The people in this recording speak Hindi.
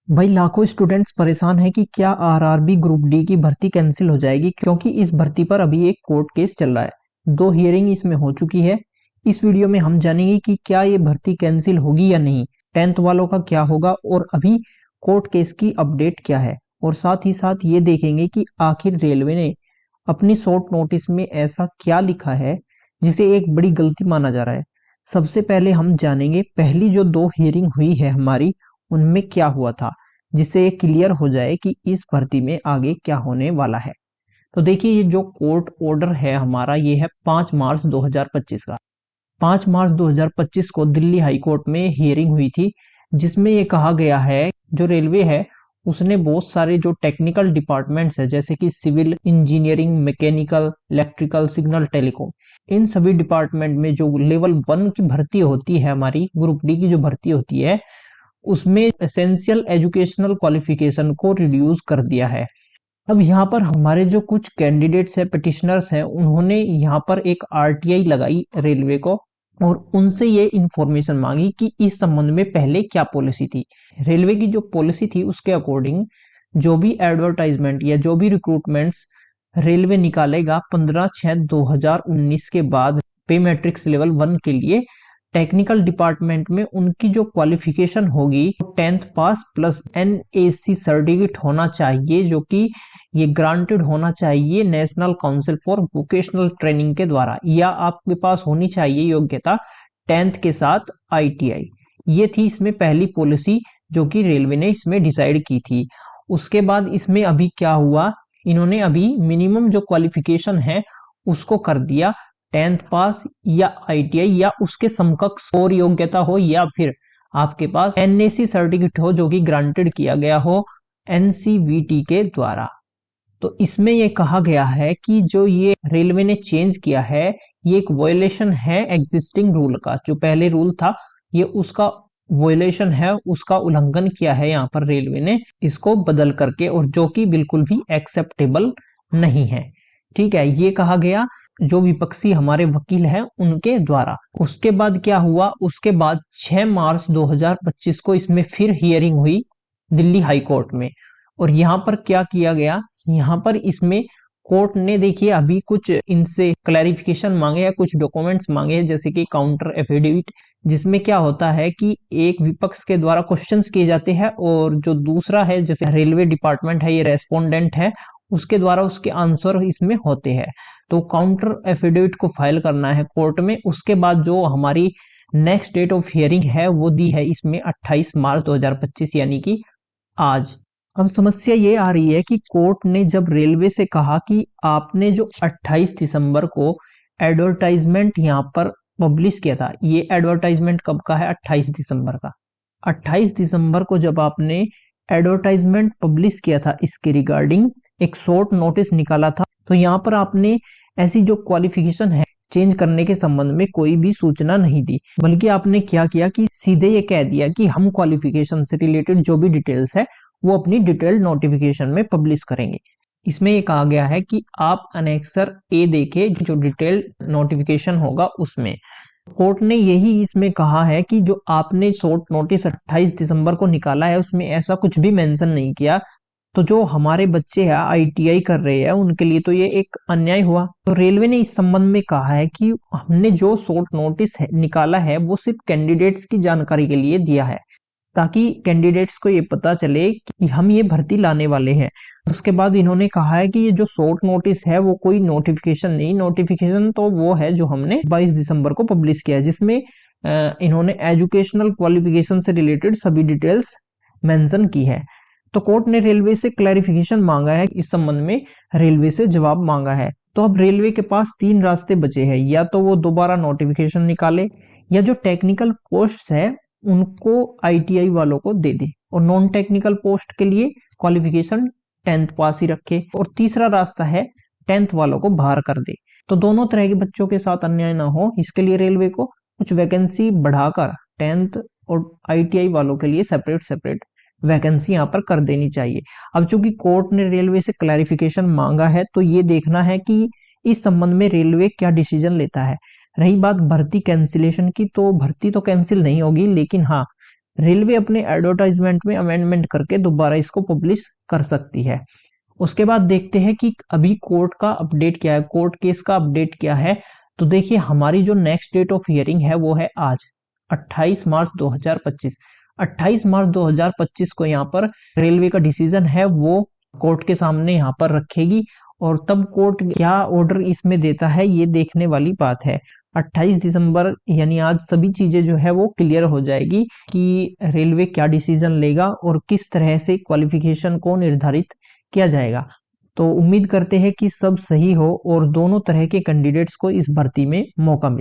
भाई लाखों स्टूडेंट्स परेशान हैं कि क्या आरआरबी ग्रुप डी की भर्ती कैंसिल हो जाएगी, क्योंकि इस भर्ती पर अभी एक कोर्ट केस चल रहा है। 2 हियरिंग इसमें हो चुकी है। इस वीडियो में हम जानेंगे कि क्या ये भर्ती कैंसिल होगी या नहीं, 10th वालों का क्या होगा और अभी कोर्ट केस की अपडेट क्या है। और साथ ही साथ ये देखेंगे कि आखिर रेलवे ने अपनी शॉर्ट नोटिस में ऐसा क्या लिखा है जिसे एक बड़ी गलती माना जा रहा है। सबसे पहले हम जानेंगे पहली जो 2 हियरिंग हुई है हमारी, उनमें क्या हुआ था, जिससे ये क्लियर हो जाए कि इस भर्ती में आगे क्या होने वाला है। तो देखिए, ये जो कोर्ट ऑर्डर है हमारा, ये है 5 मार्च 2025 का। 5 मार्च 2025 को दिल्ली हाई कोर्ट में हियरिंग हुई थी, जिसमें ये कहा गया है जो रेलवे है उसने बहुत सारे जो टेक्निकल डिपार्टमेंट्स है, जैसे कि civil engineering, mechanical, electrical, signal, telecom, इन सभी डिपार्टमेंट में जो लेवल 1 की भर्ती होती है, हमारी ग्रुप डी की जो भर्ती होती है, उसमें एसेंशियल एजुकेशनल क्वालिफिकेशन को रिड्यूस कर दिया है। अब यहाँ पर हमारे जो कुछ कैंडिडेट्स हैं, पिटिशनर्स हैं, उन्होंने यहाँ पर एक आरटीआई लगाई रेलवे को और उनसे ये इंफॉर्मेशन मांगी कि इस संबंध में पहले क्या पॉलिसी थी। रेलवे की जो पॉलिसी थी उसके अकॉर्डिंग जो भी एडवर्टाइजमेंट या जो भी रिक्रूटमेंट्स रेलवे निकालेगा 15/6/2019 के बाद पे मैट्रिक्स लेवल 1 के लिए, टेक्निकल डिपार्टमेंट में उनकी जो क्वालिफिकेशन होगी 10th पास प्लस एनएसी सर्टिफिकेट होना चाहिए, जो कि ये ग्रांटेड होना चाहिए national council for vocational training के द्वारा, या आपके पास होनी चाहिए योग्यता 10th के साथ आईटीआई। ये थी इसमें पहली पॉलिसी जो कि रेलवे ने इसमें डिसाइड की थी। उसके बाद इसमें अभी क्या हुआ, इन्होंने अभी मिनिमम जो क्वालिफिकेशन है उसको कर दिया 10th पास या आईटीआई या उसके समकक्ष और योग्यता हो, या फिर आपके पास एनएसी सर्टिफिकेट हो जो कि ग्रांटेड किया गया हो एनसीवीटी के द्वारा। तो इसमें यह कहा गया है कि जो ये रेलवे ने चेंज किया है, ये एक वायलेशन है एग्जिस्टिंग रूल का। जो पहले रूल था ये उसका वायलेशन है, उसका उल्लंघन किया है यहाँ पर रेलवे ने इसको बदल करके, और जो कि बिल्कुल भी एक्सेप्टेबल नहीं है। ठीक है, ये कहा गया जो विपक्षी हमारे वकील हैं उनके द्वारा। उसके बाद क्या हुआ, उसके बाद 6 मार्च 2025 को इसमें फिर हियरिंग हुई दिल्ली हाई कोर्ट में। और यहाँ पर क्या किया गया, यहाँ पर इसमें कोर्ट ने देखिए अभी कुछ इनसे क्लैरिफिकेशन मांगे या कुछ डॉक्यूमेंट्स मांगे, जैसे कि काउंटर एफिडेविट, जिसमें क्या होता है कि एक विपक्ष के द्वारा क्वेश्चंस किए जाते हैं और जो दूसरा है जैसे रेलवे डिपार्टमेंट है, ये रेस्पोंडेंट है, उसके द्वारा उसके आंसर इसमें होते हैं। तो काउंटर एफिडेविट को फाइल करना है कोर्ट में। उसके बाद जो हमारी नेक्स्ट डेट ऑफ हियरिंग है वो दी है इसमें 28 मार्च 2025, यानी कि आज। अब समस्या ये आ रही है कि कोर्ट ने जब रेलवे से कहा कि आपने जो 28 दिसंबर को एडवर्टाइजमेंट यहाँ पर पब्लिश किया था, ये एडवर्टाइजमेंट कब का है, 28 दिसंबर का। 28 दिसंबर को जब आपने एडवर्टाइजमेंट पब्लिश किया था इसके रिगार्डिंग एक शॉर्ट नोटिस निकाला था, तो यहाँ पर आपने ऐसी जो क्वालिफिकेशन है चेंज करने के संबंध में कोई भी सूचना नहीं दी, बल्कि आपने क्या किया कि सीधे ये कह दिया कि हम क्वालिफिकेशन से रिलेटेड जो भी डिटेल्स है वो अपनी डिटेल्ड नोटिफिकेशन में पब्लिश करेंगे। इसमें ये कहा गया है कि आप अनेक्सर ए देखे जो डिटेल्ड नोटिफिकेशन होगा उसमें। कोर्ट ने यही इसमें कहा है कि जो आपने शॉर्ट नोटिस 28 दिसंबर को निकाला है उसमें ऐसा कुछ भी मेंशन नहीं किया। तो जो हमारे बच्चे हैं आईटीआई कर रहे हैं उनके लिए तो ये एक अन्याय हुआ। तो रेलवे ने इस संबंध में कहा है कि हमने जो शॉर्ट नोटिस निकाला है वो सिर्फ कैंडिडेट्स की जानकारी के लिए दिया है, ताकि कैंडिडेट्स को ये पता चले कि हम ये भर्ती लाने वाले हैं। उसके बाद इन्होंने कहा है कि ये जो शॉर्ट नोटिस है वो कोई नोटिफिकेशन नहीं, नोटिफिकेशन तो वो है जो हमने 22 दिसंबर को पब्लिश किया है, जिसमें इन्होंने एजुकेशनल क्वालिफिकेशन से रिलेटेड सभी डिटेल्स मेंशन की है। तो कोर्ट ने रेलवे से क्लैरिफिकेशन मांगा है, इस संबंध में रेलवे से जवाब मांगा है। तो अब रेलवे के पास 3 रास्ते बचे हैं, या तो वो दोबारा नोटिफिकेशन निकाले, या जो टेक्निकल पोस्ट है उनको आईटीआई वालों को दे दे, और नॉन टेक्निकल पोस्ट के लिए क्वालिफिकेशन 10th पास ही रखे, और तीसरा रास्ता है 10th वालों को बाहर कर दे। तो दोनों तरह के बच्चों के साथ अन्याय ना हो, इसके लिए रेलवे को कुछ वैकेंसी बढ़ाकर 10th और आईटीआई वालों के लिए सेपरेट वैकेंसी यहाँ पर कर देनी चाहिए। अब चूंकि कोर्ट ने रेलवे से क्लैरिफिकेशन मांगा है, तो ये देखना है कि इस संबंध में रेलवे क्या डिसीजन लेता है। रही बात भर्ती कैंसिलेशन की, तो भर्ती तो कैंसिल नहीं होगी, लेकिन हाँ रेलवे अपने एडवर्टाइजमेंट में अमेंडमेंट करके दोबारा इसको पब्लिश कर सकती है। उसके बाद देखते हैं कि अभी कोर्ट का अपडेट क्या है, कोर्ट केस का अपडेट क्या है। तो देखिए हमारी जो नेक्स्ट डेट ऑफ हियरिंग है वो है आज 28 मार्च 2025। 28 मार्च 2025 को यहाँ पर रेलवे का डिसीजन है वो कोर्ट के सामने यहाँ पर रखेगी, और तब कोर्ट क्या ऑर्डर इसमें देता है ये देखने वाली बात है। 28 दिसंबर यानी आज सभी चीजें जो है वो क्लियर हो जाएगी कि रेलवे क्या डिसीजन लेगा और किस तरह से क्वालिफिकेशन को निर्धारित किया जाएगा। तो उम्मीद करते हैं कि सब सही हो और दोनों तरह के कैंडिडेट्स को इस भर्ती में मौका मिले।